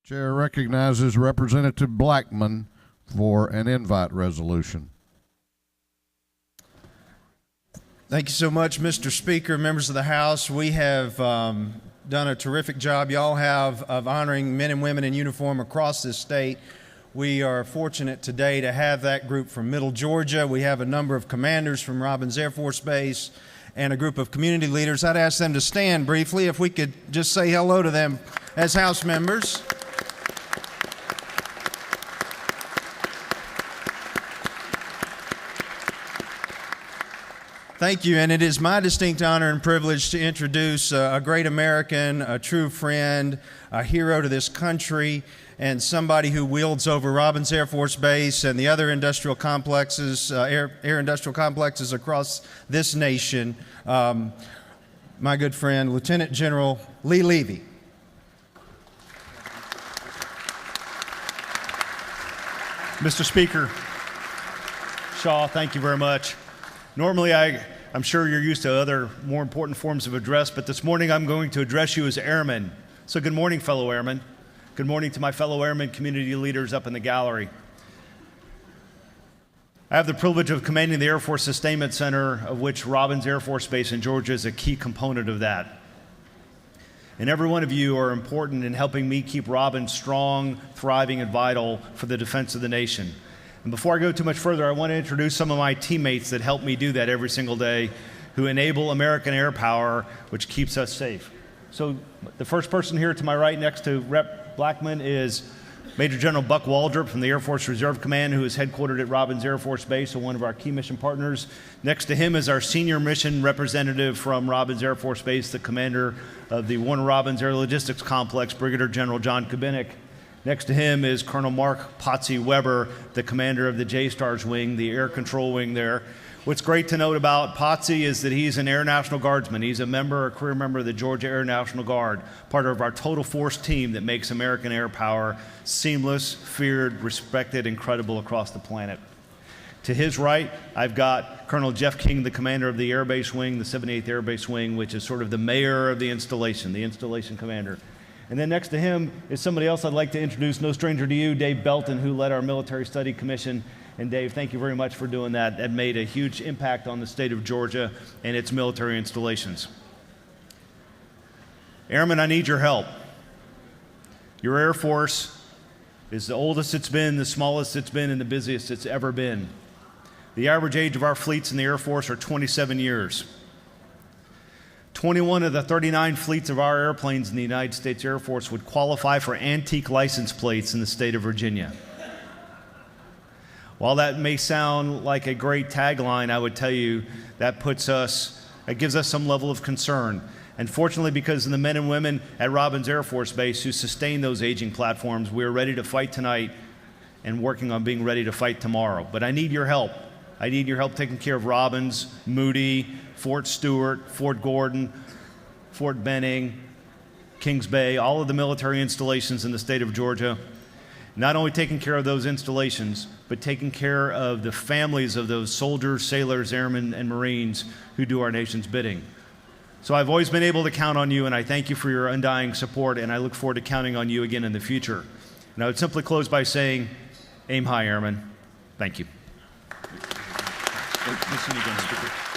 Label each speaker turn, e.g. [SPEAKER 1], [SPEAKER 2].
[SPEAKER 1] Chair recognizes Representative Blackmon for an invite resolution.
[SPEAKER 2] Thank you so much, Mr. Speaker, members of the House. We have done a terrific job, y'all have, of honoring men and women in uniform across this state. We are fortunate today to have that group from Middle Georgia. We have a number of commanders from Robins Air Force Base and a group of community leaders. I'd ask them to stand briefly if we could just say hello to them as House members. Thank you, and it is my distinct honor and privilege to introduce a great American, a true friend, a hero to this country, and somebody who wields over Robins Air Force Base and the other industrial complexes, air industrial complexes across this nation, my good friend, Lieutenant General Lee Levy.
[SPEAKER 3] Mr. Speaker, Shaw, thank you very much. Normally, I'm sure you're used to other more important forms of address, but this morning I'm going to address you as airmen. So good morning, fellow airmen. Good morning to my fellow airmen community leaders up in the gallery. I have the privilege of commanding the Air Force Sustainment Center, of which Robins Air Force Base in Georgia is a key component of that. And every one of you are important in helping me keep Robins strong, thriving, and vital for the defense of the nation. And before I go too much further, I want to introduce some of my teammates that help me do that every single day, who enable American air power, which keeps us safe. So the first person here to my right next to Rep. Blackmon is Major General Buck Waldrop from the Air Force Reserve Command, who is headquartered at Robins Air Force Base and one of our key mission partners. Next to him is our senior mission representative from Robins Air Force Base, the commander of the Warner Robins Air Logistics Complex, Brigadier General John Kubinick. Next to him is Colonel Mark Potsy Weber, the commander of the J-Stars wing, the air control wing there. What's great to note about Potsy is that he's an Air National Guardsman. He's a career member of the Georgia Air National Guard, part of our total force team that makes American air power seamless, feared, respected, and credible across the planet. To his right, I've got Colonel Jeff King, the commander of the Air Base Wing, the 78th Air Base Wing, which is sort of the mayor of the installation commander. And then next to him is somebody else I'd like to introduce, no stranger to you, Dave Belton, who led our Military Study Commission. And Dave, thank you very much for doing that. That made a huge impact on the state of Georgia and its military installations. Airmen, I need your help. Your Air Force is the oldest it's been, the smallest it's been, and the busiest it's ever been. The average age of our fleets in the Air Force are 27 years. 21 of the 39 fleets of our airplanes in the United States Air Force would qualify for antique license plates in the state of Virginia. While that may sound like a great tagline, I would tell you that gives us some level of concern. And fortunately, because of the men and women at Robins Air Force Base who sustain those aging platforms, we are ready to fight tonight and working on being ready to fight tomorrow. But I need your help. I need your help taking care of Robins, Moody, Fort Stewart, Fort Gordon, Fort Benning, Kings Bay, all of the military installations in the state of Georgia. Not only taking care of those installations, but taking care of the families of those soldiers, sailors, airmen, and Marines who do our nation's bidding. So I've always been able to count on you, and I thank you for your undying support, and I look forward to counting on you again in the future. And I would simply close by saying, aim high, airmen. Thank you.
[SPEAKER 4] Listen again, Speaker.